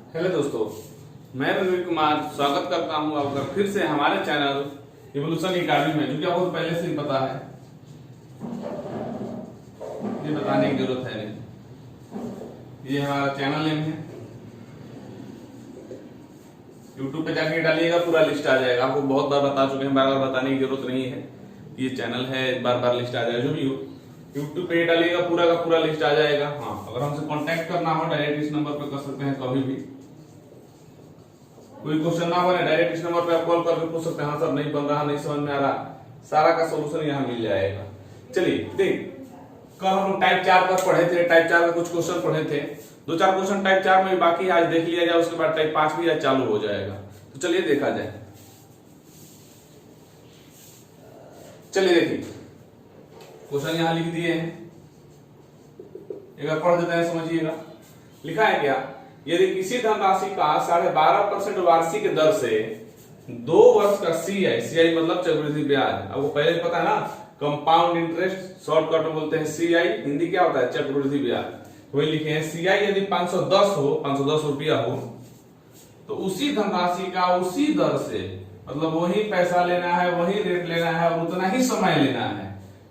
Hello दोस्तों, मैं रणवीर कुमार स्वागत करता हूं आपका फिर से हमारे चैनल इवोल्यूशन एकेडमी में, जो कि आपको पहले से ही पता है, ये बताने की जरूरत है नहीं। ये हमारा चैनल नेम है। यूट्यूब पे जाके डालिएगा, पूरा लिस्ट आ जाएगा। आपको बहुत बार बता चुके हैं, बार बार बताने की जरूरत नहीं है। ये चैनल है, बार बार लिस्ट आ जाएगा। जो भी हो यूट्यूब पे डालिएगा, पूरा का पूरा लिस्ट आ जाएगा। हाँ, अगर हमसे कांटेक्ट करना हो डायरेक्ट इस नंबर पे कर सकते हैं। कभी भी कोई क्वेश्चन ना बने, डायरेक्ट इस नंबर पे आप कॉल करके पूछ सकते हैं। हाँ सर, नहीं बन रहा, नहीं समझ में आ रहा, सारा का सोल्यूशन यहाँ मिल जाएगा। चलिए देख, कल हम लोग टाइप 4 का पढ़े थे। टाइप 4 का कुछ क्वेश्चन पढ़े थे, 2-4 क्वेश्चन टाइप 4 में भी बाकी है। आज देख लिया जाए, उसके बाद टाइप 5 भी आज चालू हो जाएगा। तो चलिए देखा जाए। चलिए देखिए, क्वेश्चन यहाँ लिख दिए हैं, एक बार पढ़ देते हैं, समझिएगा। लिखा है क्या, यदि किसी धनराशि का 12.5% वार्षिक दर से 2 वर्ष का सीआई मतलब चक्रवृद्धि ब्याज, आपको पहले ही पता है ना, कंपाउंड इंटरेस्ट शॉर्टकट में बोलते हैं सीआई, हिंदी क्या होता है, चक्रवृद्धि ब्याज। वही लिखे हैं, सीआई यदि 510 रुपया हो, तो उसी धनराशि का उसी दर से, मतलब वही पैसा लेना है, वही रेट लेना है और उतना ही समय लेना है,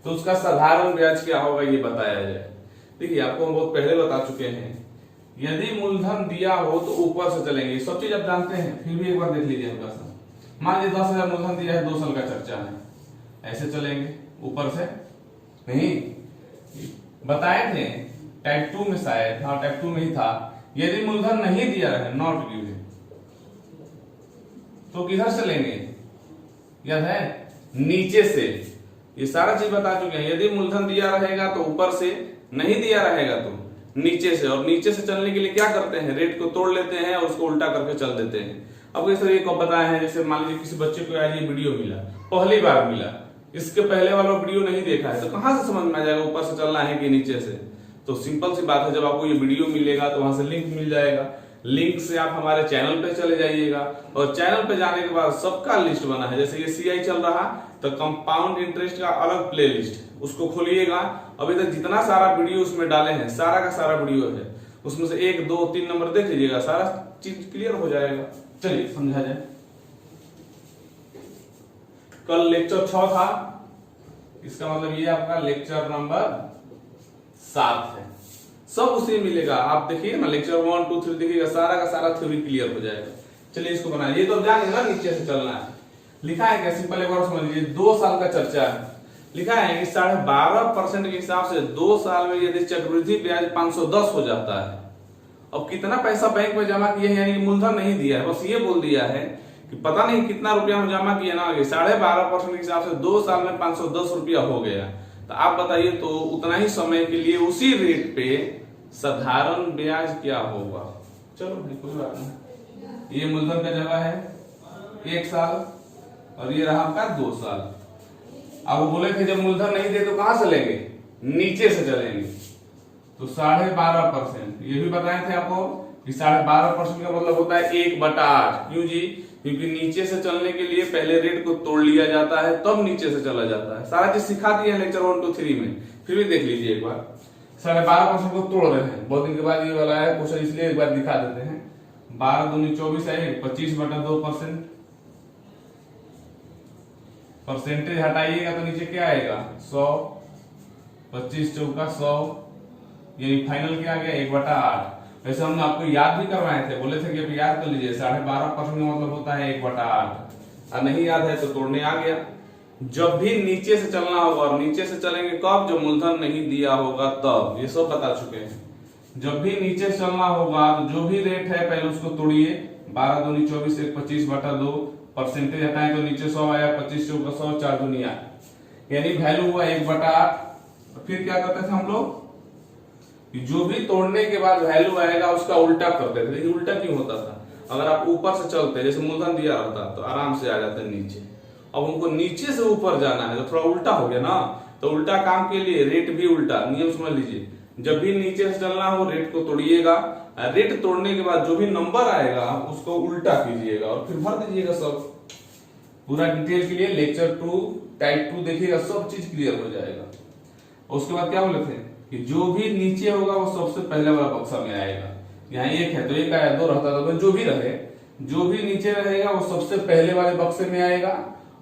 तो उसका साधारण ब्याज क्या होगा ये बताया जाए। देखिए, आपको हम बहुत पहले बता चुके हैं, यदि मूलधन दिया हो तो ऊपर से चलेंगे। सब चीज आप जानते हैं, फिर भी एक बार देख लीजिए हल्का सा। मान लीजिए 10,000 मूलधन दिया है, 2 साल का चर्चा है, ऐसे चलेंगे ऊपर से नहीं। बताए थे टाइप 2 में, शायद हाँ टाइप 2 में ही था, यदि मूलधन नहीं दिया है, नॉट गिवन, तो किधर से लेंगे, याद है, नीचे से। ये सारा चीज बता चुके हैं। यदि मूलधन दिया रहेगा तो ऊपर से, नहीं दिया रहेगा तो नीचे से। और नीचे से चलने के लिए क्या करते हैं, रेट को तोड़ लेते हैं और उसको उल्टा करके चल देते हैं। अब इस तरह कब बताए हैं, जैसे मान लीजिए किसी बच्चे को आज ये वीडियो मिला, पहली बार मिला, इसके पहले वाला वीडियो नहीं देखा है, तो कहां से समझ में आ जाएगा ऊपर से चलना है कि नीचे से। तो सिंपल सी बात है, जब आपको ये वीडियो मिलेगा तो वहां से लिंक मिल जाएगा, लिंक से आप हमारे चैनल पे चले जाइएगा, और चैनल पे जाने के बाद सबका लिस्ट बना है। जैसे ये सीआई चल रहा, तो कंपाउंड इंटरेस्ट का अलग प्ले लिस्ट, उसको खोलिएगा। अभी तक जितना सारा वीडियो उसमें डाले हैं, सारा का सारा वीडियो है, उसमें से 1, 2, 3 नंबर देख लीजिएगा, सारा चीज क्लियर हो जाएगा। चलिए समझा जाए। कल लेक्चर 6 था, इसका मतलब ये आपका लेक्चर नंबर 7 है। सब उसी मिलेगा, आप देखिए ना, लेक्चर 1, 2, 3 देखिएगा, सारा का सारा थ्योरी क्लियर हो जाएगा। चलिए इसको बनाइए। ये तो जाने ना नीचे से चलना है। लिखा है क्या, सिंपल एक बार समझ लीजिए। 2 साल का चर्चा है, लिखा है कि 12.5% के हिसाब से 2 साल में यदि चक्रवृद्धि ब्याज 510 हो जाता है। अब कितना पैसा बैंक में जमा किया है, यानी मूलधन नहीं दिया है, बस ये बोल दिया है कि पता नहीं कितना रुपया हम जमा किया ना, 12.5% के हिसाब से 2 साल में 510 रुपया हो गया। तो आप बताइए, तो उतना ही समय के लिए उसी रेट पे साधारण ब्याज क्या होगा। चलो कोई बात नहीं। ये मूलधन का जगह है 1 साल और ये रहा आपका 2 साल। अब वो बोले थे जब मूलधन नहीं दे तो कहां से लेंगे, नीचे से चलेंगे। तो 12.5%, ये भी बताए थे आपको कि 12.5% का मतलब होता है 1/8। क्यों जी, क्योंकि नीचे से चलने के लिए पहले रेट को तोड़ लिया जाता है, तब नीचे से चला जाता है। सारा चीज सिखा दिया है लेक्चर 1, 2, 3 में, फिर भी देख लीजिए एक बार। 12.5% को तोड़ रहे हैं, बहुत दिन के बाद ये वाला है क्वेश्चन, इसलिए एक बार दिखा देते हैं। 12 दूनी 24 है, 25/2%। परसेंटेज हटाइएगा तो नीचे क्या आएगा, 100, 25 चौका 100, यानी फाइनल क्या आ गया, 1/8। वैसे हमने आपको याद भी करवाए थे, बोले थे कि अब याद कर लीजिए, 12.5% का मतलब होता है 1/8। और नहीं याद है तो तोड़ने आ गया। जब भी नीचे से चलना होगा, और नीचे से चलेंगे कब, जब मूलधन नहीं दिया होगा तब, ये सब बता चुके हैं। जब भी नीचे से चलना होगा तो जो भी रेट है पहले उसको तोड़िए। 12 दूनी 24, 25/2, परसेंटेज हटाएं तो नीचे 100 आया, 25 चौका 100, 4 दुनिया, यानी वैल्यू हुआ 1/8। फिर क्या करते थे हम लोग, जो भी तोड़ने के बाद वैल्यू आएगा उसका उल्टा करते थे। लेकिन उल्टा क्यों होता था, अगर आप ऊपर से चलते, जैसे मूलधन दिया रहता, तो आराम से आ जाते नीचे। अब उनको नीचे से ऊपर जाना है तो थोड़ा उल्टा हो गया ना, तो उल्टा काम के लिए रेट भी उल्टा। नियम समझ लीजिए, जब भी नीचे से चलना हो रेट को तोड़िएगा, रेट तोड़ने के बाद जो भी नंबर आएगा उसको उल्टा कीजिएगा और फिर भर दीजिएगा सब। पूरा डिटेल के लिए लेक्चर 2 टाइप 2 देखिएगा, सब चीज क्लियर हो जाएगा। उसके बाद क्या बोले थे कि जो भी नीचे होगा वो सबसे पहले वाला बक्सा में आएगा। यहाँ 1 है तो 1 आया, 2 रहता तो जो भी रहे, जो भी नीचे रहेगा वो सबसे पहले वाले बक्से में आएगा।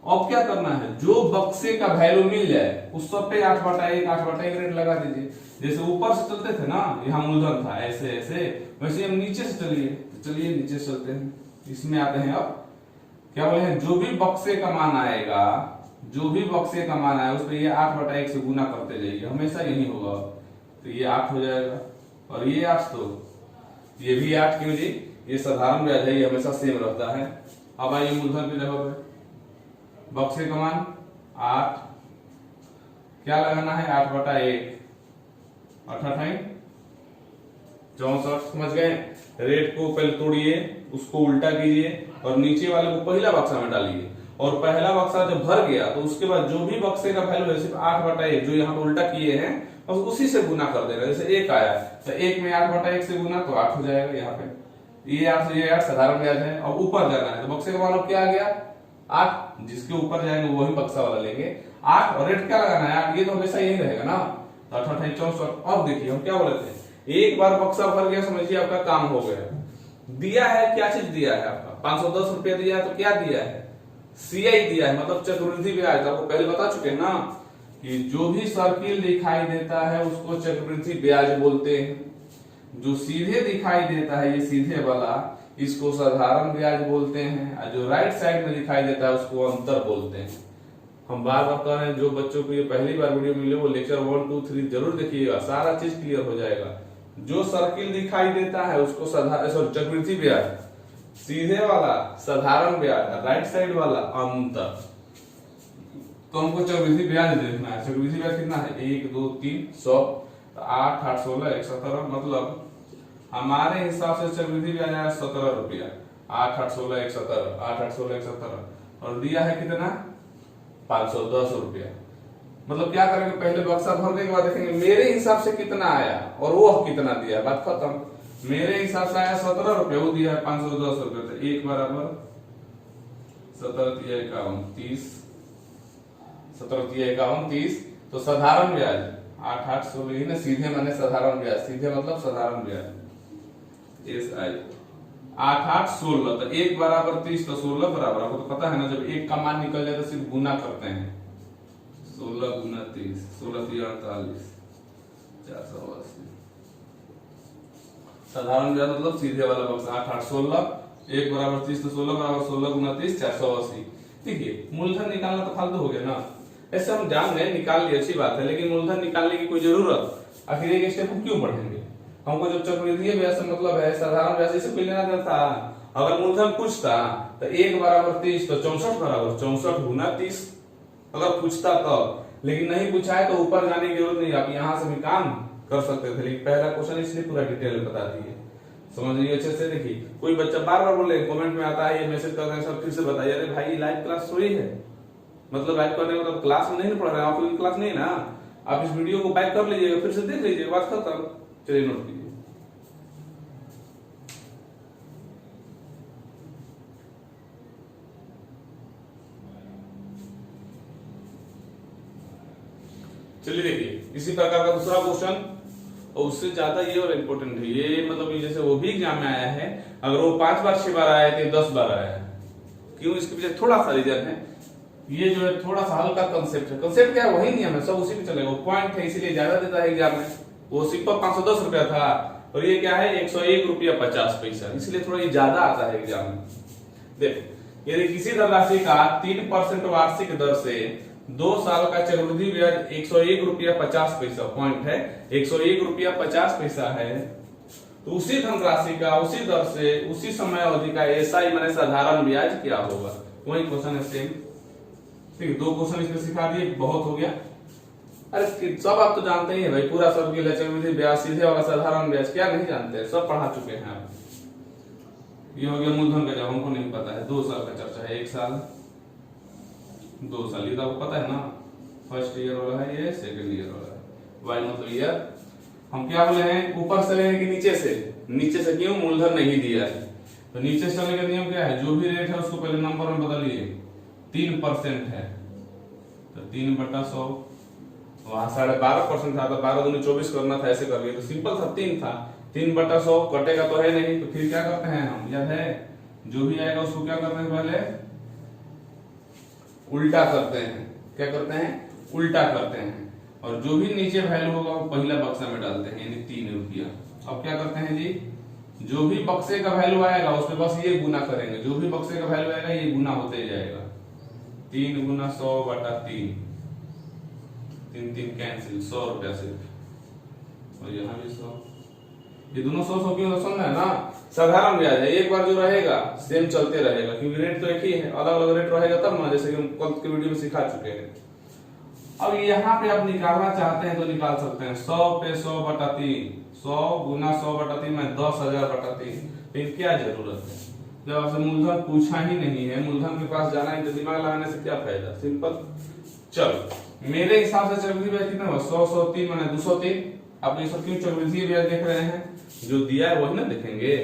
अब क्या करना है, जो बक्से का वैल्यू मिल जाए उस सब पे 8/1 रेट लगा दीजिए। जैसे ऊपर से चलते थे ना, यहाँ मूलधन था ऐसे ऐसे, वैसे हम नीचे से चलिए, तो चलिए नीचे से चलते हैं, इसमें आते हैं। अब क्या बोले हैं, जो भी बक्से का मान आएगा, जो भी बक्से का मान आएगा उस पर ये 8/1 से गुना करते जाइए, हमेशा यही होगा। तो ये 8 हो जाएगा, और ये 8 तो ये भी 8, क्यों जी, ये साधारण ब्याज है, ये हमेशा सेम रहता है। अब आइए मूलधन की जगह पे, बक्से का मान 8, क्या लगाना है 8/1, 8×8 64, समझ गए। रेट को पहले तोड़िए, उसको उल्टा कीजिए और नीचे वाले को पहला बक्सा में डालिए, और पहला बक्सा जब भर गया तो उसके बाद जो भी बक्से का वैल्यू है सिर्फ 8/1 जो यहाँ पे उल्टा किए हैं और उसी से गुना कर देना। जैसे 1 आया तो 1 में 8/1 से गुना तो 8 हो जाएगा। यहाँ पे ये 8 से ये 8 साधारण ब्याज है। अब ऊपर जाना है तो बक्से का मान अब क्या आ गया 8, जिसके ऊपर जाएंगे वही बक्सा वाला लेंगे 8, और रेट क्या लगाना है 8, ये तो हमेशा यही रहेगा ना। तो 8×8 64। अब देखिए हम क्या बोले थे, एक बार बक्सा भर गया समझिए आपका काम हो गया। दिया है, क्या चीज दिया है आपका 510 रुपया दिया है, तो क्या दिया है CI दिया है, मतलब चक्रवृद्धि ब्याज। आपको पहले बता चुके हैं ना कि जो भी सर्किल दिखाई देता है उसको चक्रवृद्धि ब्याज बोलते हैं, जो सीधे दिखाई देता है ये सीधे वाला इसको साधारण ब्याज बोलते हैं, और जो राइट साइड में दिखाई देता है उसको अंतर बोलते हैं। हम बार बार कह रहे हैं, जो बच्चों को ये पहली बार वीडियो मिले वो लेक्चर 1, 2, 3 जरूर देखिएगा, सारा चीज क्लियर हो जाएगा। जो सर्किल दिखाई देता है उसको चक्रवृद्धि ब्याज, सीधे वाला साधारण ब्याज, राइट साइड वाला अंतर। तो हमको चक्रवृद्धि ब्याज देखना है। चक्रवृद्धि ब्याज कितना है 1, 2, 3 100, 8, 8, 16, 117, मतलब हमारे हिसाब से चक्रवृद्धि ब्याज आया 17 रुपया। 8, 8, 16, 117, 8, 8, 16, 117, और दिया है कितना 510 रुपया। मतलब क्या करेंगे, पहले बक्सा भरने के बाद देखेंगे मेरे हिसाब से कितना आया और वो कितना दिया, बात खत्म। मेरे हिसाब से आया 17 रुपये, वो दिया है 510 रुपये, तो 1 बराबर 17 × 51 30, 17 × 51 30। तो साधारण ब्याज 8, 8, 16 ना, सीधे माने साधारण ब्याज, सीधे मतलब साधारण ब्याज SI 8, 8, 16, तो 1 बराबर 30, तो 16 बराबर, आपको तो पता है ना जब एक का मान निकल जाए तो सिर्फ गुना करते हैं, 16 × 30, 16 × 48, 480। साधारण ब्याज मतलब सीधे वाला बक्सा 8, 8, 16, 1 बराबर 30, तो 16 बराबर 16 × 30, 480। ठीक है, मूलधन निकालना तो फालतू हो गया ना, ऐसे हम जान गए निकाल लिए, अच्छी बात है, लेकिन मूलधन निकालने की कोई जरूरत आखिर एक स्टेप हम क्यों बढ़ेंगे। हमको जब चक्रवृद्धि ब्याज से मतलब है, साधारण ब्याज से कोई लेना देना था। अगर मूलधन पूछता तो 1 बराबर 30, तो 64 बराबर 64 × 30 अगर पूछता तो, लेकिन नहीं पूछा है तो ऊपर जाने की जरूरत नहीं, आप यहाँ से भी काम कर सकते थे, लेकिन पहला क्वेश्चन इसलिए पूरा डिटेल में बता दिए, समझ लीजिए अच्छे से। देखिए कोई बच्चा बार बार बोले, कमेंट में आता है, ये मैसेज करते हैं सर फिर से बताइए, अरे भाई लाइव क्लास थोड़ी है, मतलब लाइव करने मतलब क्लास में नहीं पढ़ रहे हैं, ऑफलाइन क्लास नहीं ना, आप इस वीडियो को बैक कर लीजिएगा, फिर से देख लीजिएगा, बात खत्म। चलिए नोट कीजिए। चलिए देखिए इसी प्रकार का दूसरा क्वेश्चन, और उससे ज्यादा ये और इम्पोर्टेंट है, ये मतलब ये जैसे वो भी एग्जाम में आया है, अगर वो 5 बार 6 बार आया तो 10 बार आया है, क्यों, इसके पीछे थोड़ा सा रीजन है। ये जो है थोड़ा सा हल्का कंसेप्ट है, कंसेप्ट क्या है वही नियम है, सब उसी पे चलेगा, वो पॉइंट है इसीलिए ज्यादा देता है एग्जाम में। वो सिंपल 510 रुपया था और ये क्या है 101 रुपया 50 पैसा, इसलिए थोड़ा ये ज्यादा आता है एग्जाम में। देखो यदि किसी धनराशि का 3% वार्षिक दर से 2 साल का चक्रवृद्धि ब्याज 101 रुपया 50 पैसा, पॉइंट है 101 रुपया 50 पैसा है, तो उसी धनराशि का उसी दर से उसी समय अवधि का SI माने साधारण ब्याज क्या होगा। वही क्वेश्चन है सेम। ठीक, 2 क्वेश्चन इसमें सिखा दिए, बहुत हो गया। अरे सब आप तो जानते ही है भाई, पूरा सर्किल है, चक्रवृद्धि ब्याज, सीधे वाला साधारण ब्याज, क्या नहीं जानते हैं, सब पढ़ा चुके हैं आप। ये हो गया मूलधन का, जब हमको नहीं पता है 2 साल का चर्चा है, 1 साल 2 साल, ये तो आपको पता है ना, फर्स्ट ईयर वाला है ये, सेकंड ईयर वाला है, वाई मतलब ईयर। हम क्या बोले हैं, ऊपर से लेने की नीचे से, नीचे से क्यों, मूलधन नहीं दिया है, तो नीचे से चलने का नियम क्या है, जो भी रेट है उसको पहले नंबर में बदलिए, 3% है तो 3/100, वहां 12.5% था तो 12 दूनी 24 करना था, ऐसे कर लिया तो सिंपल था, 3 था 3/100 कटेगा तो है नहीं, तो फिर क्या करते हैं हम, याद है, जो भी आएगा उसको क्या करते हैं, पहले उल्टा करते हैं। क्या करते हैं, उल्टा करते हैं, और जो भी नीचे वैल्यू होगा वो पहला बक्सा में डालते हैं, यानी 3 रुपया। अब क्या करते हैं जी, जो भी बक्से का वैल्यू आएगा उसमें बस ये गुना करेंगे, जो भी बक्से का वैल्यू आएगा ये गुना होते जाएगा। 3 × 100/3, 3 कैंसिल, 100 रुपया सिर्फ, और यहाँ भी 100। ये दोनों 100 क्यों समझना है ना, साधारण ब्याज है, एक बार जो रहेगा सेम चलते रहेगा, क्योंकि रेट तो एक ही है, अलग अलग रेट रहेगा तब ना, जैसे कि हम कल के वीडियो में सिखा चुके हैं। अब यहाँ पे आप निकालना चाहते हैं तो निकाल सकते हैं, 100 पे 100/3, 100 × 100/3 में 10,000/3। लेकिन क्या जरूरत है, जब आपसे मूलधन पूछा ही नहीं है, मूलधन के पास जाना है तो दिमाग लगाने से क्या फायदा, सिंपल। चलो मेरे हिसाब से चक्रवृद्धि ब्याज कितना हुआ, 100 103 माने 203। आप ये सब क्यों चक्रवृद्धि ब्याज देख रहे हैं, जो दिया है वही ना देखेंगे।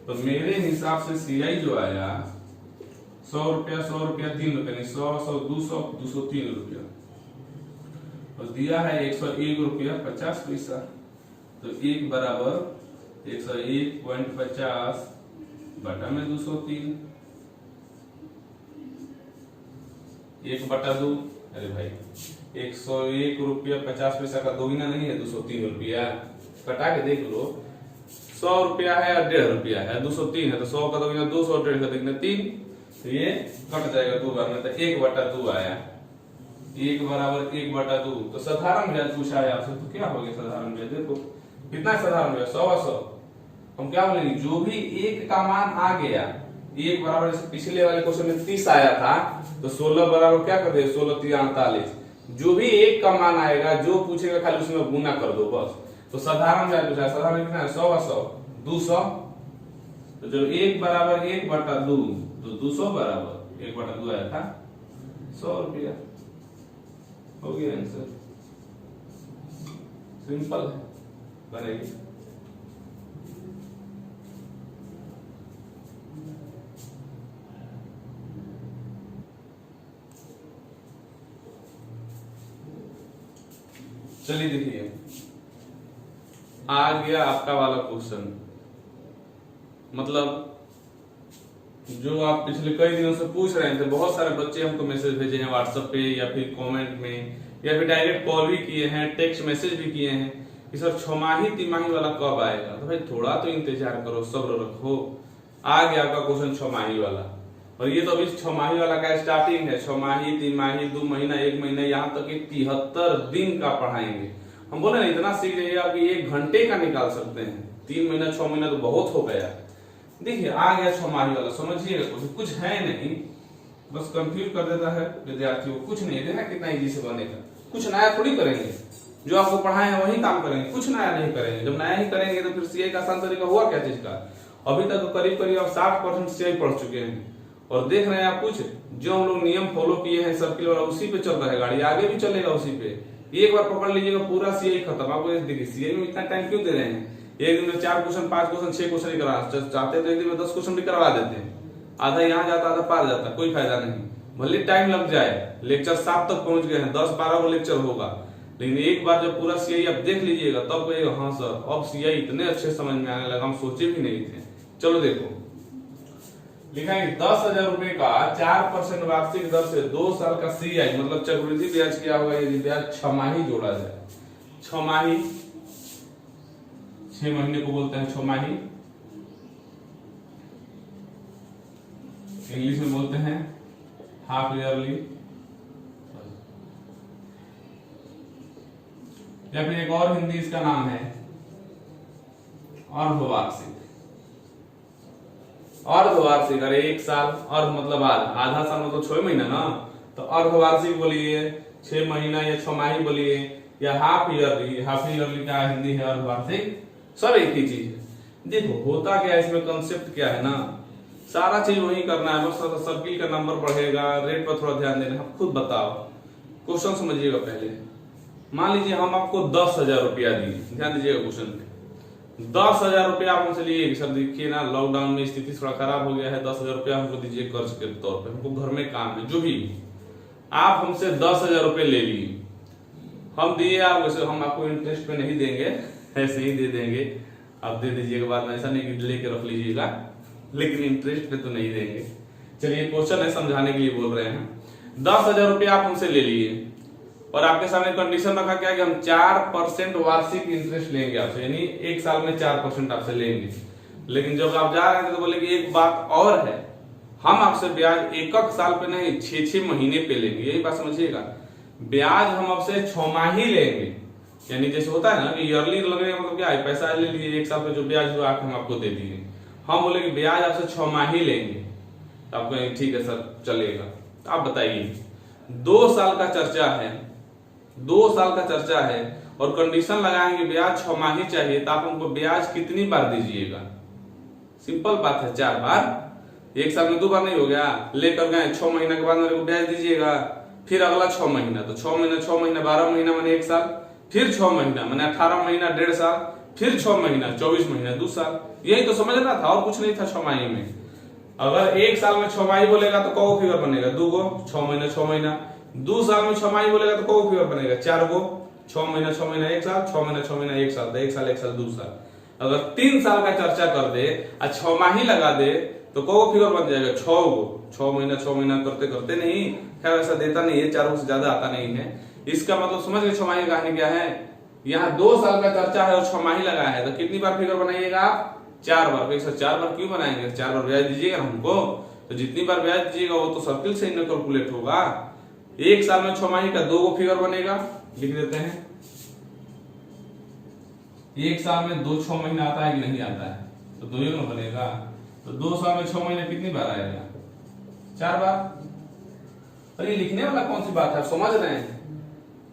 तो मेरे हिसाब से CI जो आया 100 रुपया 100 रुपया 3 रुपया, 100 100 200 203 रुपया, और दिया है 101 रुपया 50 पैसा। तो 1 बराबर 101.50 बटा में 203, 1/2। अरे भाई 101 रुपया 50 पैसा का दोगुना नहीं है 203 रुपया, कटा के देख लो, 100 रुपया है और 1.5 रुपया है, 203 है, तो 100 का दोगुना 200, 1.5 का दोगुना 3, तो ये कट जाएगा 2 बार में, तो 1/2 आया। 1 बराबर 1/2, तो साधारण ब्याज पूछा है आपसे, तो क्या हो गया साधारण ब्याज, देखो कितना साधारण ब्याज, 100। हम क्या बोलेंगे, जो भी एक का मान आ गया, 1 बराबर, जैसे पिछले वाले क्वेश्चन में 30 आया था, तो 16 बराबर क्या कर दे, 16 3 48। जो भी एक का मान आएगा, जो पूछेगा खाली उसमें गुना कर दो बस। तो साधारण ब्याज पूछा है, साधारण कितना है, 100 और 100 200। तो जब 1 बराबर 1/2, तो 200 बराबर 1/2 आया था 100 रुपया। हो गया आंसर, सिंपल है, बनेगी। चलिए देखिए, आ गया आपका वाला क्वेश्चन, मतलब जो आप पिछले कई दिनों से पूछ रहे थे, बहुत सारे बच्चे हमको मैसेज भेजे हैं व्हाट्सएप पे, या फिर कमेंट में, या फिर डायरेक्ट कॉल भी किए हैं, टेक्स्ट मैसेज भी किए हैं कि सर 6माही 3माही वाला कब आएगा। तो भाई थोड़ा तो इंतजार करो, सब्र रखो। आ गया आपका क्वेश्चन 6माही वाला, और ये तो अभी 6माही वाला का स्टार्टिंग है। 6माही 3माही 2 महीना 1 महीना, यहाँ तक कि 73 दिन का पढ़ाएंगे। हम बोले ना इतना सीख जाइए आप 1 घंटे का निकाल सकते हैं। 3 महीना 6 महीना तो बहुत हो गया। देखिए आ गया 6माही वाला, समझिएगा, कुछ है नहीं, बस कंफ्यूज कर देता है विद्यार्थियों को। कुछ नहीं, देखा कितना इजी से बनेगा। कुछ नया थोड़ी करेंगे, जो आपको पढ़ाए हैं वही काम करेंगे, कुछ नया नहीं करेंगे। जब नया ही करेंगे तो फिर सीआई का आसान तरीका हुआ क्या चीज का। अभी तक करीब करीब आप 60% सीआई पढ़ चुके हैं, और देख रहे हैं आप कुछ जो हम लोग नियम फॉलो किए हैं सर्किल वाला, उसी पे चल रहा है गाड़ी, आगे भी चलेगा उसी पे। एक बार पकड़ लीजिएगा पूरा सीआई खत्म। आपको देखिए सीआई में इतना टाइम क्यों दे रहे हैं, एक दिन में 4 क्वेश्चन 5 क्वेश्चन 6 क्वेश्चन ही करा चाहते तो एक दिन में 10 क्वेश्चन भी करवा देते हैं। आधा यहाँ जाता आधा पार जाता, कोई फायदा नहीं। भले टाइम लग जाए, लेक्चर 7 तक पहुंच गए हैं, 10-12 को लेक्चर होगा, लेकिन एक बार जब पूरा सीआई आप देख लीजिएगा तब कहिएगा हाँ सर अब सीआई इतने अच्छे समझ में आने लगा, हम सोचे भी नहीं थे। चलो देखो लिखा है 10,000 रुपए का 4% वार्षिक दर से 2 साल का सीआई मतलब चक्रवृद्धि ब्याज क्या होगा यदि ब्याज 6माही जोड़ा जाए। 6माही 6 महीने को बोलते हैं 6माही, इंग्लिश में बोलते हैं हाफ ईयरली, या फिर एक और हिंदी इसका नाम है अर्धवार्षिक। अर्धवार्षिक, अरे 1 साल, अर्ध मतलब आधा साल मतलब 6 महीना ना, तो अर्धवार्षिक बोलिए, 6 महीना या 6माही बोलिए, या हाफ ईयरली। हाफ ईयरली का हिंदी है अर्धवार्षिक, सब एक ही चीज है। देखो होता क्या है इसमें, कंसेप्ट क्या है ना, सारा चीज वही करना है, बस सर्किल का नंबर बढ़ेगा, रेट पर थोड़ा ध्यान देना। आप खुद बताओ, क्वेश्चन समझिएगा पहले। मान लीजिए हम आपको 10,000 रुपया दिए, ध्यान दीजिएगा क्वेश्चन पे, 10,000 रुपया आप हमसे लिए। सर देखिए ना लॉकडाउन में स्थिति थोड़ा खराब हो गया है, 10,000 रुपया हमको दीजिए कर्ज के तौर पे, हमको घर में काम है, जो भी आप हमसे 10,000 रुपये ले लिए, हम दिए, आप वैसे हम आपको इंटरेस्ट पे नहीं देंगे, ऐसे ही दे देंगे। आप दे दीजिएगा बाद में, ऐसा नहीं कि लेके रख लीजिएगा, लेकिन इंटरेस्ट पे तो नहीं देंगे। चलिए क्वेश्चन है समझाने के लिए बोल रहे हैं। 10,000 रुपया आप हमसे ले लिए और आपके सामने कंडीशन रखा क्या कि हम 4% वार्षिक इंटरेस्ट लेंगे आपसे, यानी एक साल में 4% आपसे लेंगे। लेकिन जब आप जा रहे थे तो बोले कि एक बात और है, हम आपसे ब्याज एक साल पे नहीं 6 महीने पे लेंगे। यही बात समझिएगा, ब्याज हम आपसे 6 माही लेंगे, यानी जैसे होता है ना कि ईयरली लगने का मतलब क्या है, पैसा ले लीजिए एक साल पे जो ब्याज हुआ हम आपको दे दिए, हम बोले कि ब्याज आपसे 6 माही लेंगे। तो आप कहेंगे ठीक है सर चलेगा। तो आप बताइए 2 साल का चर्चा है, 2 साल का चर्चा है और कंडीशन लगाएंगे ब्याज 6 माही चाहिए, तो आप हमको ब्याज कितनी बार दीजिएगा? सिंपल बात है, 4 बार। एक साल में 2 बार नहीं हो गया, लेकर गए 6 महीना के बाद मेरे को ब्याज दीजिएगा, फिर अगला 6 महीना, तो 6 महीना 12 महीना मैंने 1 साल, फिर 6 महीना मैंने 18 महीना 1.5 साल, फिर 6 महीना 24 महीना 2 साल। यही तो समझना था और कुछ नहीं था 6 माही में। अगर एक साल में 6 माही बोलेगा तो कौ फिगर बनेगा 2 गो, 6 महीना 6 महीना। 2 साल में 6 माही बोलेगा तो कौ फिगर बनेगा 4 गो, 6 महीना 6 महीना 1 साल, 6 महीना 6 महीना 1 साल, तो 1 साल 1 साल 2 साल। अगर 3 साल का चर्चा कर दे और 6 माही लगा दे तो कौ फिगर बन जाएगा 6 गो, 6 महीना करते करते नहीं, खैर ऐसा देता नहीं है, 4 से ज्यादा आता नहीं है। इसका मतलब समझ गए 6 माही कहानी क्या है। यहाँ 2 साल का चर्चा है और 6 माही लगा है, तो कितनी बार फिगर बनाइएगा आप? 4 बार। तो 4 बार क्यों बनाएंगे? 4 बार ब्याज दीजिएगा हमको, तो जितनी बार ब्याज दीजिएगा वो तो सर्किल से ही न कैलकुलेट होगा। एक साल में 6 माही का 2 गो फिगर बनेगा, लिख देते हैं। एक साल में 2 6 महीना आता है कि नहीं आता है? तो 2 ही ना बनेगा। तो 2 साल में 6 महीने कितनी बार आएगा? 4 बार। अरे लिखने वाला कौन सी बात है, आप समझ रहे हैं?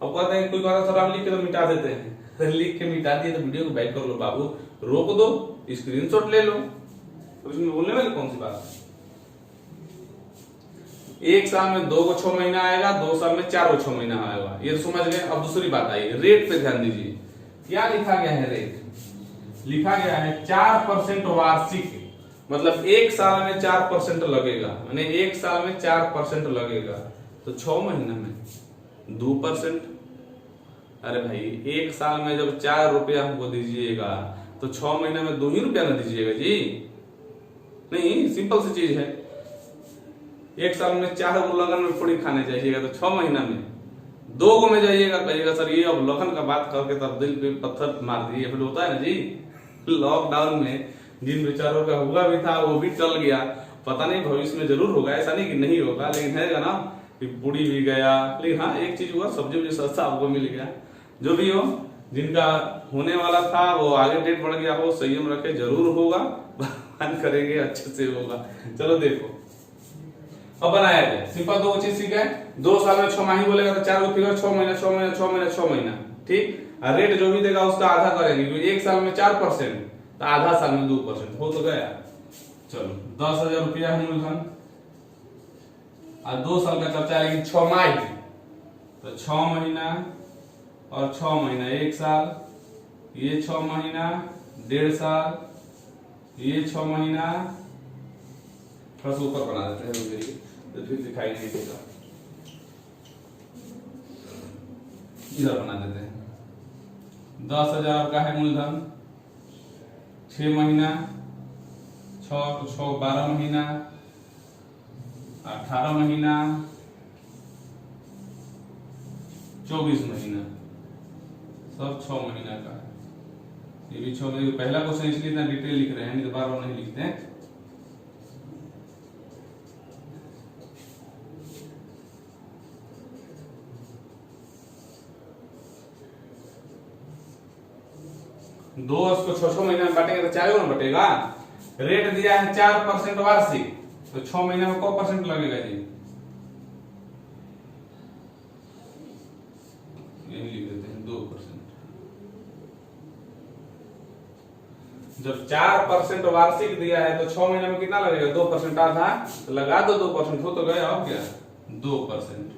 अब कहते हैं कोई कहता सर आप लिख के तो मिटा देते हैं, लिख के मिटा दिए तो वीडियो को बैक कर लो बाबू, रोक दो, स्क्रीनशॉट ले लो, तो इसमें बोलने वाली कौन सी बात है? एक साल में 2 को 6 महीना आएगा, 2 साल में 4 को 6 महीना आएगा, ये तो समझ गए। अब दूसरी बात आई, रेट पे ध्यान दीजिए। क्या लिखा गया है? रेट लिखा गया है 4% वार्षिक, मतलब एक साल में 4% लगेगा, यानी एक साल में 4% लगेगा, तो 6 महीना में 2%। अरे भाई एक साल में जब 4 रुपया हमको दीजिएगा तो 6 महीने में 2 ही रुपया ना दीजिएगा जी, नहीं, सिंपल सी चीज है। एक साल में 4 गो लगन में पूरी खाने जाइएगा तो 6 महीना में 2 गो में जाइएगा, कहिएगा सर ये अब लगन का बात करके तब दिल पे पत्थर मार दिए। फिर होता है ना जी, लॉकडाउन में जिन बेचारों का हुआ भी था वो भी टल गया, पता नहीं भविष्य में जरूर होगा, ऐसा नहीं कि नहीं होगा, लेकिन है ना कि पूरी भी गया। लेकिन हाँ एक चीज हुआ, सब्जी सस्ता आपको मिल गया। जो भी हो, जिनका होने वाला था वो आगे डेट बढ़ गया हो, संयम रखे, जरूर होगा, भगवान करेंगे अच्छे से होगा। चलो देखो अब बनाया जाए, सिंपल 2 चीज सीखे। 2 साल में 6 माही बोलेगा तो 4 को फिगर 6 महीना 6 महीना 6 महीना 6 महीना, ठीक। रेट जो भी देगा उसका आधा करेंगे, क्योंकि एक साल में 4% तो आधा साल में 2% हो तो गया। चलो 10,000 रुपया है मूलधन, और 2 साल का चर्चा है, लेकिन 6 माही, तो 6 महीना और 6 महीना 1 साल, ये 6 महीना 1.5 साल, ये 6 महीना, थोड़ा सा ऊपर बना देते हैं तो फिर दिखाई नहीं देगा, इधर बना देते हैं। 10,000 का है मूलधन, 6 महीना, 6 तो 6 12 महीना, 18 महीना, 24 महीना, सब 6 महीना का है। ये भी 6 महीने। पहला क्वेश्चन इसलिए इतना डिटेल लिख रहे हैं, नहीं तो बार बार नहीं लिखते हैं। दो उसको 6 महीने में बांटेंगे तो 4 में बटेगा। रेट दिया है 4% वार्षिक, तो 6 महीने में कौ % लगेगा जी? यही लिख देते हैं 2%। जब 4% वार्षिक दिया है तो 6 महीने में कितना लगेगा? 2% आधा, तो लगा दो 2%, हो तो गया। और क्या 2%,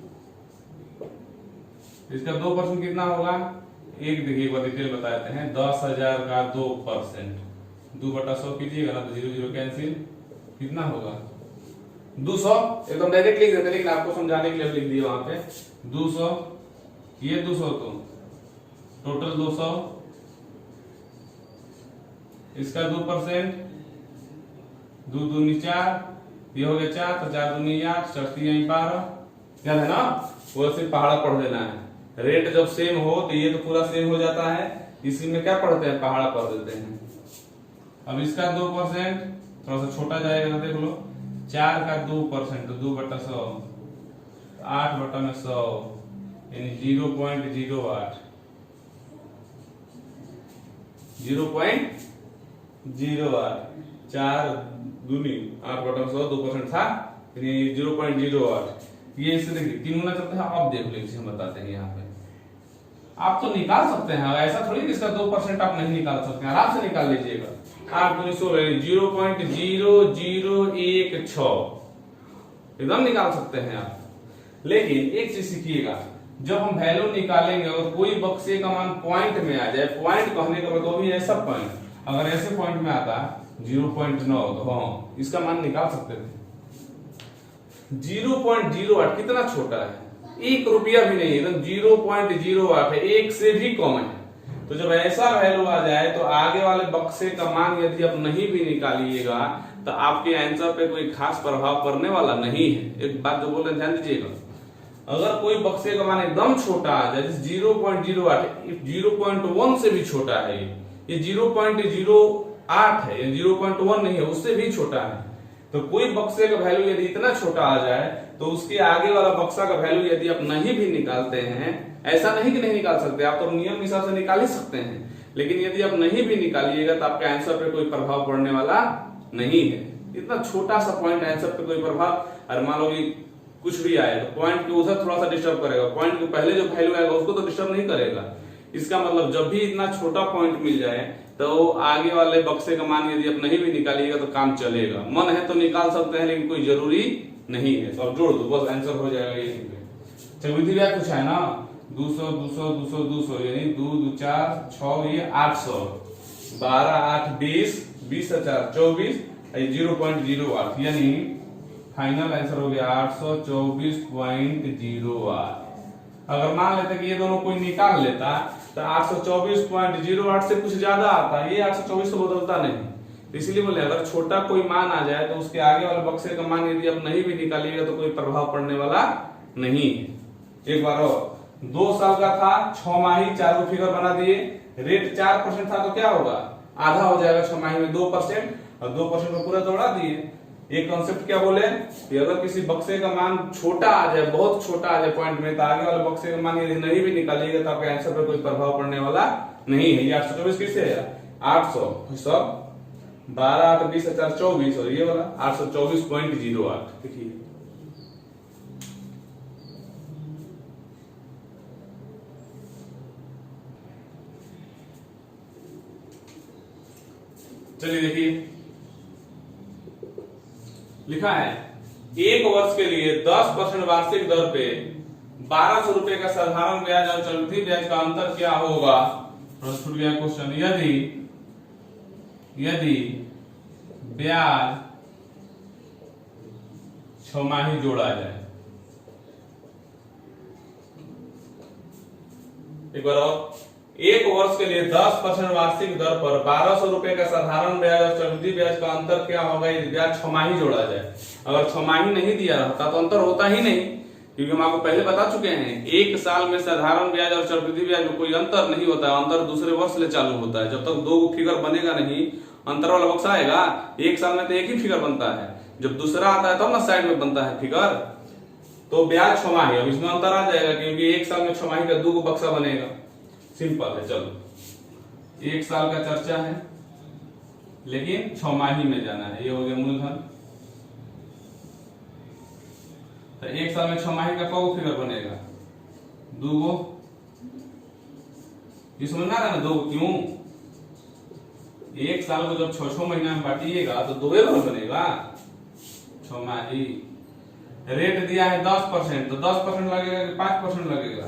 इसका 2% कितना होगा? एक देखिए एक बार डिटेल बता देते हैं। 10,000 का 2%, 2/100 कीजिएगा ना तो 0 0 कैंसिल, कितना होगा? 200। एकदम डायरेक्ट लिख देते, लेकिन आपको समझाने के लिए लिख दिया वहां पे 200, ये 200 तो टोटल 200, इसका 2%, 2 दूनी 4, ये हो गया 4, तो 4 दूनी 8, 4 3 12, याद है ना? वो सिर्फ पहाड़ा पढ़ देना है। रेट जब सेम हो तो ये तो पूरा सेम हो जाता है, इसी में क्या पढ़ते हैं, पहाड़ा पढ़ देते हैं। अब इसका 2%, थोड़ा सा छोटा जाएगा, देख लो, 4 का 2%, तो 2/100, 8/100 यानी 0.08, 0.08, 4 दूनी 8/100, 2% था, 0.08। ये इससे देखिए 3 गुना चलता है। अब देख लीजिए, हम बताते हैं यहाँ पे, आप तो निकाल सकते हैं, ऐसा थोड़ी कि इसका 2% आप नहीं निकाल सकते हैं, आराम से निकाल लीजिएगा। 8 दूनी 16, 0.0016 एकदम निकाल सकते हैं आप। लेकिन एक चीज सीखिएगा, जब हम वैल्यू निकालेंगे और कोई बक्से का मान पॉइंट में आ जाए, पॉइंट कहने का मतलब भी ऐसा पॉइंट, अगर ऐसे पॉइंट में आता 0.9, तो हाँ इसका मान निकाल सकते थे। 0.08 कितना छोटा है, 1 रुपया भी नहीं, एकदम 0.08 है, 1 से भी कम है। तो जब ऐसा वैल्यू आ जाए तो आगे वाले बक्से का मान यदि आप नहीं भी निकालिएगा तो आपके आंसर पे कोई खास प्रभाव पड़ने वाला नहीं है। एक बात जो बोल रहे ध्यान दीजिएगा, अगर कोई बक्से का मान एकदम छोटा आ जाए, जैसे 0.08, 0.1 से भी छोटा है, ये 0.08 है, ये 0.1 नहीं है, उससे भी छोटा है, तो कोई बक्से का वैल्यू यदि इतना छोटा आ जाए तो उसके आगे वाला बक्सा का वैल्यू यदि आप नहीं भी निकालते हैं, ऐसा नहीं कि नहीं निकाल सकते, आप तो नियम हिसाब से निकाल ही सकते हैं, लेकिन यदि आप नहीं भी निकालिएगा तो आपके आंसर पे कोई प्रभाव पड़ने वाला नहीं है। इतना छोटा सा पॉइंट आंसर पे कोई प्रभाव, और मान लो कि कुछ भी आए तो पॉइंट के उधर थोड़ा सा डिस्टर्ब करेगा, पॉइंट के पहले जो वैल्यू आएगा उसको तो डिस्टर्ब नहीं करेगा। इसका मतलब जब भी इतना छोटा पॉइंट मिल जाए तो आगे वाले बक्से का मान यदि आप नहीं भी निकालिएगा तो काम चलेगा। मन है तो निकाल सकते हैं, लेकिन कोई जरूरी नहीं है। तो अब जोड़ दो, बस आंसर हो जाएगा यही पे। चक्रवृद्धि ब्याज कुछ है ना, 200 200 200 200 यानी 2 2 4 6, ये 800, 12 8 20, 20 4 24, 0.08 यानी फाइनल आंसर हो गया 824.08। अगर मान लेते कि ये दोनों कोई निकाल लेता तो 824.08 से कुछ ज्यादा आता, ये 824 तो बदलता नहीं। इसलिए बोले अगर छोटा कोई मान आ जाए तो उसके आगे वाले बक्से का मान यदि आप नहीं भी निकालिएगा तो कोई प्रभाव पड़ने वाला नहीं है। एक बार और, 2 साल का था, 6 माही 4 को फिगर बना दिए, रेट 4% था तो क्या होगा, आधा हो जाएगा 6 माही में 2%, और 2% को पूरा दौड़ा दिए। एक कॉन्सेप्ट क्या बोले कि अगर किसी बक्से का मान छोटा आ जाए, बहुत छोटा आ जाए पॉइंट में, तो आगे वाले बक्से का मान यदि नहीं भी निकालिएगा तो आपके आंसर पर कोई प्रभाव पड़ने वाला नहीं है। ये 824 किससे है, 800 सब 12 8 20 4 24, और ये वाला 824.08। देखिए चलिए देखिए लिखा है, 1 वर्ष के लिए 10% वार्षिक दर पे 1200 रुपए का साधारण ब्याज और चक्रवृद्धि ब्याज का अंतर क्या होगा। छूट गया क्वेश्चन, यदि ब्याज 6 माही जोड़ा जाए। एक बार और, 1 वर्ष के लिए 10% वार्षिक दर पर 1200 रुपए का साधारण ब्याज और चक्रवृद्धि ब्याज का अंतर क्या होगा यदि ब्याज 6 माही जोड़ा जाए। अगर 6 माही नहीं दिया रहता तो अंतर होता ही नहीं, क्योंकि हम आपको पहले बता चुके हैं 1 साल में साधारण ब्याज और चक्रवृद्धि ब्याज में कोई अंतर नहीं होता है, अंतर दूसरे वर्ष ले चालू होता है। जब तक 2 फिगर बनेगा नहीं, अंतर वाला बक्सा आएगा, 1 साल में तो एक ही फिगर बनता है, जब दूसरा आता है तब ना साइड में बनता है फिगर। तो ब्याज 6 माही, अब इसमें अंतर आ जाएगा क्योंकि 1 साल में 6 माही का 2 बक्सा बनेगा। सिंपल है। चलो 1 साल का चर्चा है लेकिन 6 माही में जाना है। ये हो गया मूलधन, तो 1 साल में 6 माही का कौ फिगर बनेगा, 2 ये समझना है ना, 2 क्यों, 1 साल को जब 6 महीना में बांटिएगा तो 2 बनेगा 6 माही। रेट दिया है 10%, तो 10% लगेगा कि 5% लगेगा।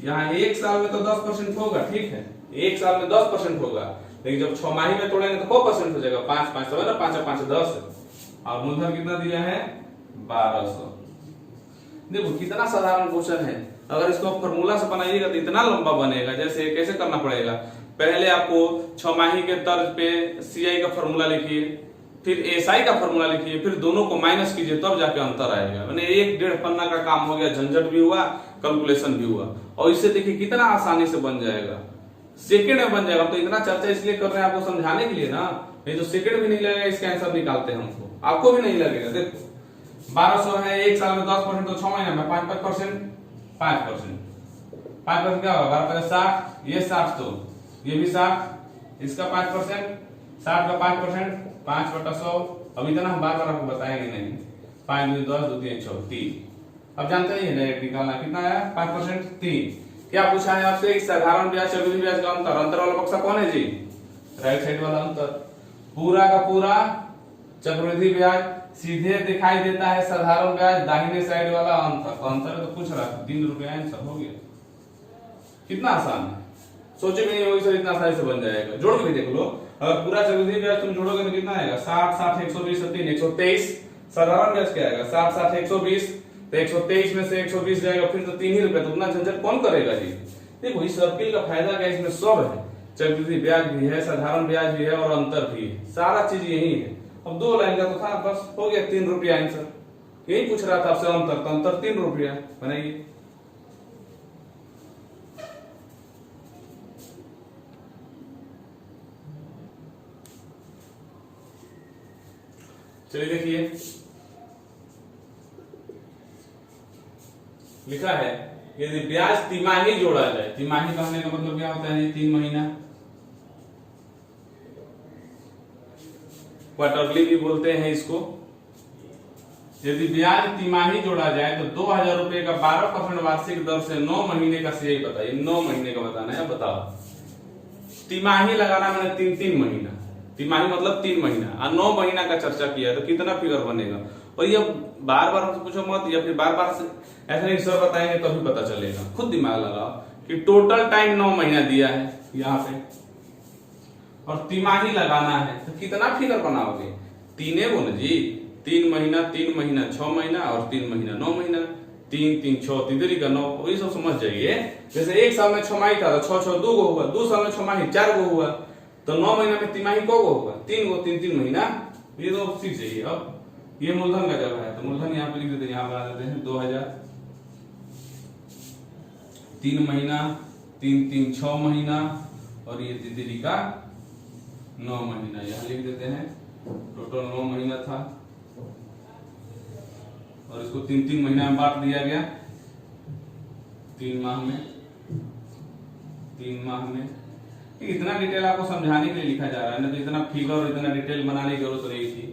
यहाँ 1 साल में तो 10% होगा, ठीक है, 1 साल में 10% होगा, लेकिन जब 6 माही में तोड़ेंगे तो 5% हो जाएगा, 5 5 समझ ना, 5 5 10। और मूलधन कितना दिया है 1200। देखो कितना साधारण क्वेश्चन है, अगर इसको फॉर्मूला से बनाइएगा तो इतना लंबा बनेगा। जैसे कैसे करना पड़ेगा, पहले आपको 6 माही के तर्ज पे सीआई का फॉर्मूला लिखिए, फिर एसआई का फॉर्मूला लिखिए, फिर दोनों को माइनस कीजिए, तब जाके अंतर आएगा। मैंने 1-1.5 पन्ना का काम हो गया, झंझट भी हुआ, कैलकुलेशन भी हुआ, और इससे देखिए कितना आसानी से बन जाएगा, सेकंड में बन जाएगा। तो इतना चर्चा इसलिए कर रहे हैं आपको समझाने के लिए ना, नहीं तो सेकंड भी नहीं लगेगा इसका आंसर निकालते हैं हमको, आपको भी नहीं लगेगा। देखो 1200 है, एक साल में 10% तो 6 महीने में 5% 5% क्या होगा, 12 60, ये 60, तो ये भी 60, इसका 5%, 60 का 5%, 5/100। अब इतना हम बार बार आपको बताएंगे नहीं, 5 2 10 2 3 6 3। अब जानते हैं डायरेक्ट निकालना, कितना आया 5% 3। क्या पूछा है आपसे, साधारण ब्याज चक्रवृद्धि ब्याज का अंतर, अंतर वाला बक्सा कौन है जी, राइट साइड वाला अंतर। पूरा का पूरा चक्रवृद्धि ब्याज सीधे दिखाई देता है साधारण ब्याज, दाहिने साइड वाला अंतर, तो अंतर तो पूछ रहा है 3 रुपया, आंसर हो गया। कितना आसान है, सोचे भी नहीं होगी सर इतना आसानी से बन जाएगा। जोड़ के भी देख लो, अगर पूरा चक्रवृद्धि ब्याज तुम जोड़ोगे तो कितना आएगा, 60 60 120 3 123। साधारण ब्याज क्या आएगा, 60 60 120, तो 123 में से 120 जाएगा, फिर तो 3 ही रुपए, तो उतना झंझट कौन करेगा जी। देखो इस सर्किल का फायदा क्या, इसमें सब है, चक्रवृद्धि ब्याज भी है, साधारण ब्याज भी है, और अंतर भी है, सारा चीज यही है। अब 2 लाइन का तो था, बस हो गया 3 रुपया आंसर। यही पूछ रहा था आपसे अंतर, तो अंतर 3 रुपया बनाइए। चलिए देखिए, लिखा है यदि ब्याज तिमाही जोड़ा जाए, तिमाही कहने का मतलब क्या होता है, 3 महीना, क्वार्टरली भी बोलते हैं इसको। यदि ब्याज तिमाही जोड़ा जाए तो 2000 रुपए का 12% वार्षिक दर से 9 महीने का सीआई बताइए। 9 महीने का बताना है, बताओ। तिमाही लगाना मैंने 3-3 महीना, तिमाही मतलब 3 महीना, और 9 महीना का चर्चा किया तो कितना फिगर बनेगा। और ये बार बार हमसे पूछो मत, या फिर बार बार से ऐसा नहीं सर बताएंगे तो भी पता चलेगा, खुद दिमाग लगाओ कि टोटल टाइम 9 महीना दिया है यहाँ पे, और तिमाही लगाना है तो कितना फिगर बनाओगे, 3 गुना जी, 3 महीना 3 महीना 6 महीना, और 3 महीना 9 महीना, 3 3 6 3 का 9, वही सब समझ जाइए। जैसे एक साल में 6 माही था तो 6 6 2 गो हुआ, 2 साल में 6 माही 4 गो हुआ, तो 9 महीना में तिमाही को गो होगा, 3 गो, 3 महीना। ये तो सीख जाइए। अब ये मूलधन का जगह है तो मूलधन यहाँ पे लिख देते हैं, यहाँ बना देते हैं 2000, 3 महीना 3 3 6 महीना, और ये तितली का 9 महीना, यहाँ लिख देते हैं। टोटल 9 महीना था, और इसको 3 महीना में बांट दिया गया, 3 माह में, 3 माह में। इतना डिटेल आपको समझाने के लिए लिखा जा रहा है, ना तो इतना फिगर और इतना डिटेल बनाने की जरूरत नहीं थी।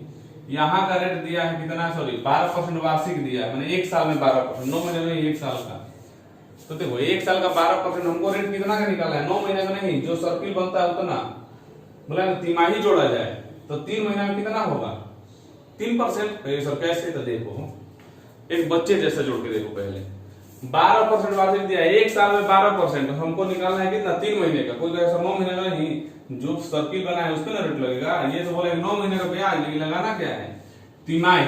यहाँ का रेट दिया है कितना, सॉरी 12% वार्षिक दिया है, मैंने 1 साल में 12%, 9 महीने में 1 साल का। तो देखो 1 साल का 12%, हमको रेट कितना का निकाला है, 9 महीने का नहीं, जो सर्किल बनता है उतना। बोला तिमाही जोड़ा जाए तो 3 महीना में कितना होगा, 3%। सर कैसे, तो देखो एक बच्चे जैसा जोड़ के देखो, पहले 12% वार्षिक दिया है, 1 साल में 12%, हमको निकालना है कितना, 3 महीने का। कोई ऐसा 9 महीने का नहीं, जो सर्किल बना है उसका रेट लगेगा। ये तो बोले 9 महीने का ब्याज, लेकिन लगाना क्या है, तिमाही।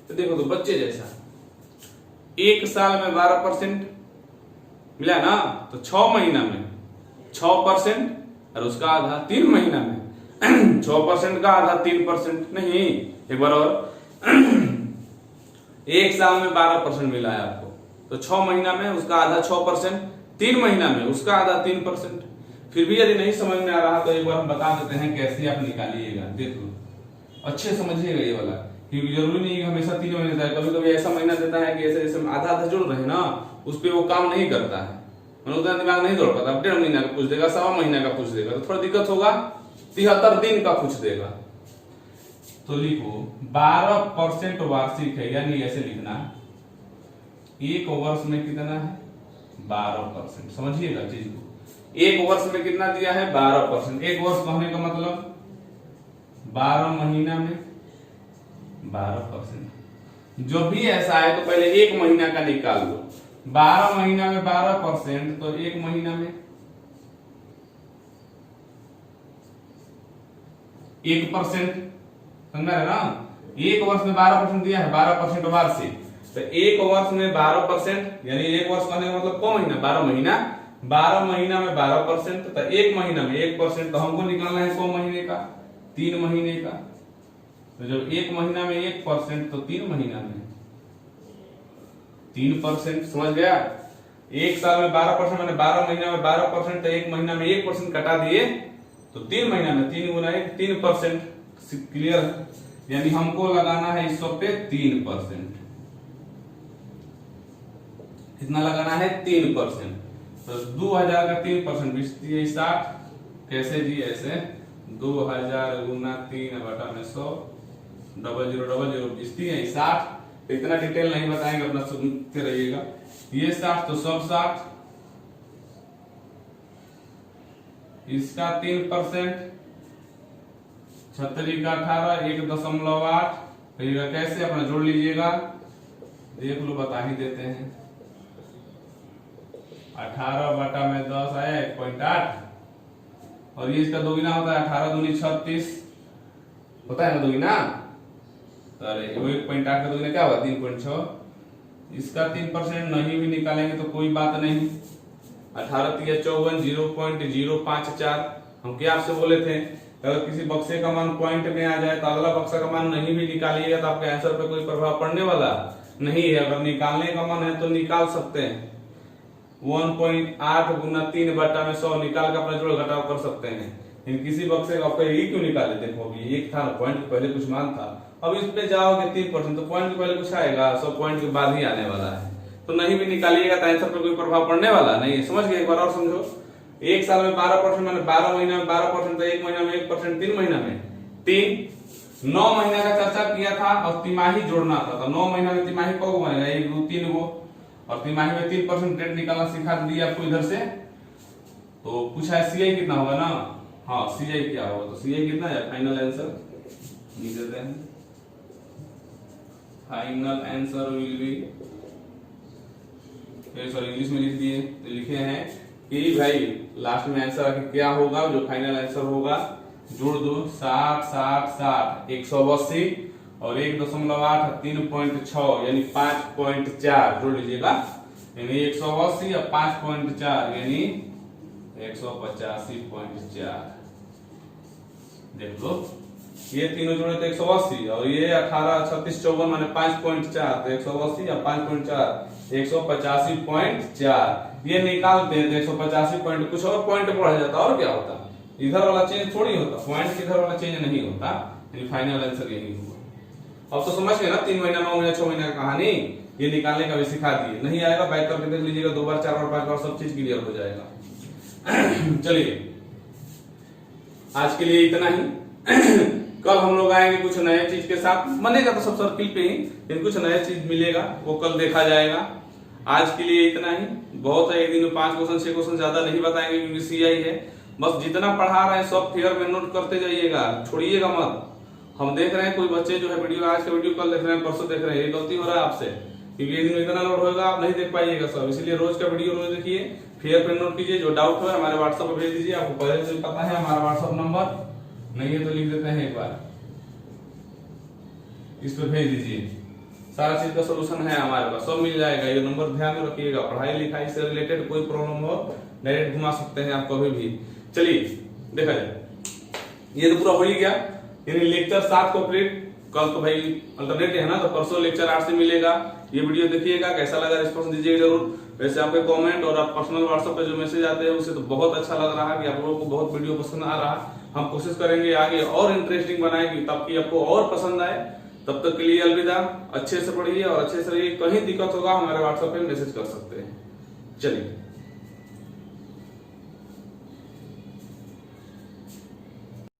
तो देखो तो बच्चे जैसा, 1 साल में 12% मिला ना, तो 6 महीना में 6%, और उसका आधा 3 महीना में 6% का आधा 3% नहीं, एक बार और 1 साल में 12% मिला है आपको, तो 6 महीना में उसका आधा 6%, 3 महीना में उसका आधा 3%। फिर भी यदि नहीं समझ में आ रहा तो एक बार हम बता देते हैं कैसे आप निकालिएगा। देखो अच्छे समझिएगा ये वाला, क्योंकि जरूरी नहीं कि हमेशा 3 महीने देता है, कभी कभी ऐसा महीना देता है कि ऐसे जैसे आधा आधा जोड़ रहे ना, उस पर वो काम नहीं करता है, उतना दिमाग नहीं दौड़ पाता। 1.5 महीना का पूछ देगा, 1.25 महीना का पूछ देगा, तो थोड़ा दिक्कत होगा। 73 दिन का पूछ देगा, तो लिखो 12% वार्षिक है, यानी ऐसे लिखना, 1 वर्ष में कितना है 12%। समझिएगा चीज को, 1 वर्ष में कितना दिया है 12%। 1 वर्ष कहने का मतलब 12 महीना में 12%। जो भी ऐसा है तो पहले 1 महीना का निकाल लो, 12 महीना में 12%, तो 1 महीना में 1%। समझ रहे ना, 1 वर्ष में 12% दिया है, 12% वार्षिक, तो 1 वर्ष में 12%, यानी 1 वर्ष कहने का मतलब कौन महीना, 12 महीना, 12 महीना में 12%, तो 1 महीना में 1%, तो हमको निकालना है 100 महीने का, 3 महीने का। तो जब 1 महीना में 1%, तो 3 महीना में 3%। समझ गया? एक साल में 12% मैंने 12 महीना में 12%, तो 1 महीना में 1% कटा दिए, तो 3 महीना में 3 गुना 1 3%। क्लियर? यानी हमको लगाना है इस पे 3%। कितना लगाना है? 3%। तो 2000 का 3% 60। कैसे जी? ऐसे 2000 गुना 3 बटा में 100, 0000 60। इतना डिटेल नहीं बताएंगे, अपना सुनते रहिएगा। ये 60 तो सब 60, इसका 3%, 36 का 18, 1.8। कहिएगा कैसे? अपना जोड़ लीजिएगा, देख लो, बता ही देते हैं। 18 बटा में 10 आया 1.8, और ये इसका दोगुना होता है 18 दूनी 36 होता है ना दोगुना। अरे वो 1.8 का दोगुना क्या हुआ? 3.6। इसका 3% नहीं भी निकालेंगे तो कोई बात नहीं। 18 तिया 54, 0.054। हम क्या आपसे बोले थे, अगर किसी बक्से का मान पॉइंट में आ जाए तो अगला बक्सा का मान नहीं भी निकालिएगा तो आपके आंसर पे कोई प्रभाव पड़ने वाला नहीं है। अगर निकालने का मन है तो निकाल सकते हैं। 1.8 गुना 3 बटा में 100 निकाल के अपना जोड़ घटाव कर सकते हैं। लेकिन किसी बक्से का ये क्यों निकाले? देखो अभी एक था ना, पॉइंट के पहले कुछ मान था, अब इस पे जाओगे 3%, तो पॉइंट के पहले कुछ आएगा? 100 पॉइंट के बाद ही आने वाला है। तो नहीं भी निकालिएगा तो आंसर पे कोई प्रभाव पड़ने वाला नहीं है। समझ गए? एक बार और समझो। एक साल में 12% मैंने 12 महीना में 12%, तो 1 महीना में 1%, 3 महीना में 3। 9 महीना का चर्चा किया था और तिमाही जोड़ना था। तो 9 महीना में तिमाही कब बनेगा? 1 2 3 गो, और तिमाही में 3% रेट निकालना सिखा दिया आपको इधर से। तो पूछा है सीआई कितना होगा ना? हाँ, सीआई क्या होगा? तो सीआई कितना है? फाइनल आंसर लिख देते हैं। Final answer will be, sorry English में लिख दिए, तो लिखे हैं कि भाई लास्ट में आंसर क्या होगा? जो फाइनल आंसर होगा जोड़ दो, 60 60 60 180 और 1.8 3.6 यानी 5.4 जोड़ लीजिएगा, यानी 180 और 5.4 यानी 185.4। देख लो, ये तीनों जोड़े तो 180 और ये 18 36 54 माने 5.4, तो 180 और 5.4 185.4। ये निकालते हैं तो 185 पॉइंट, कुछ और पॉइंट बढ़ जाता और क्या होता? इधर वाला चेंज थोड़ी होता, पॉइंट इधर वाला चेंज नहीं होता। यानी फाइनल आंसर यही हुआ। अब तो समझ गए ना 3 महीना 9 महीना 6 महीना का कहानी। ये निकालने का भी सिखा दिए। नहीं आएगा बैक करके देख लीजिएगा, 2 बार 4 बार 5 बार सब चीज क्लियर हो जाएगा। चलिए आज के लिए इतना ही। कल हम लोग आएंगे कुछ नए चीज के साथ। बनेगा तो सब सर्किल पे ही, लेकिन कुछ नया चीज मिलेगा वो कल देखा जाएगा। आज के लिए इतना ही बहुत है। एक दिन में 5 क्वेश्चन 6 क्वेश्चन ज्यादा नहीं बताएंगे क्योंकि सीआई है। बस जितना पढ़ा रहे हैं सब फेयर में नोट करते जाइएगा, छोड़िएगा मत। हम देख रहे हैं कोई बच्चे जो है वीडियो आज का वीडियो कल देख रहे हैं, परसों देख रहे हैं, ये गलती हो रहा है आपसे, क्योंकि एक दिन इतना लोड होगा आप नहीं देख पाइएगा सब। इसलिए रोज का वीडियो रोज देखिए, फेयर पे नोट कीजिए। जो डाउट हो हमारे व्हाट्सएप पे भेज दीजिए। आपको पहले से पता है हमारा व्हाट्सएप नंबर, नहीं है तो लिख देते हैं एक बार, इस पे भेज दीजिए। सारा चीज का सोल्यूशन है हमारे पास, सब मिल जाएगा। ये नंबर ध्यान में रखिएगा। पढ़ाई लिखाई से रिलेटेड कोई प्रॉब्लम हो डायरेक्ट घुमा सकते हैं आप कभी भी। चलिए देखा जाए, ये तो पूरा हो ही गया। यानी लेक्चर 7 कंप्लीट। कल तो भाई अल्टरनेट है ना, तो परसों लेक्चर 8 से मिलेगा। ये वीडियो देखिएगा, कैसा लगा रिस्पॉन्स दीजिएगा जरूर। वैसे आपके कमेंट और आप पर्सनल व्हाट्सएप पे जो मैसेज आते हैं उससे तो बहुत अच्छा लग रहा है कि आप लोगों को बहुत वीडियो पसंद आ रहा। हम कोशिश करेंगे आगे और इंटरेस्टिंग बनाएंगे ताकि आपको और पसंद आए। तब तक के लिए अलविदा। अच्छे से पढ़िए और अच्छे से रहिए। कहीं दिक्कत होगा हमारे व्हाट्सएप पे मैसेज कर सकते हैं। चलिए।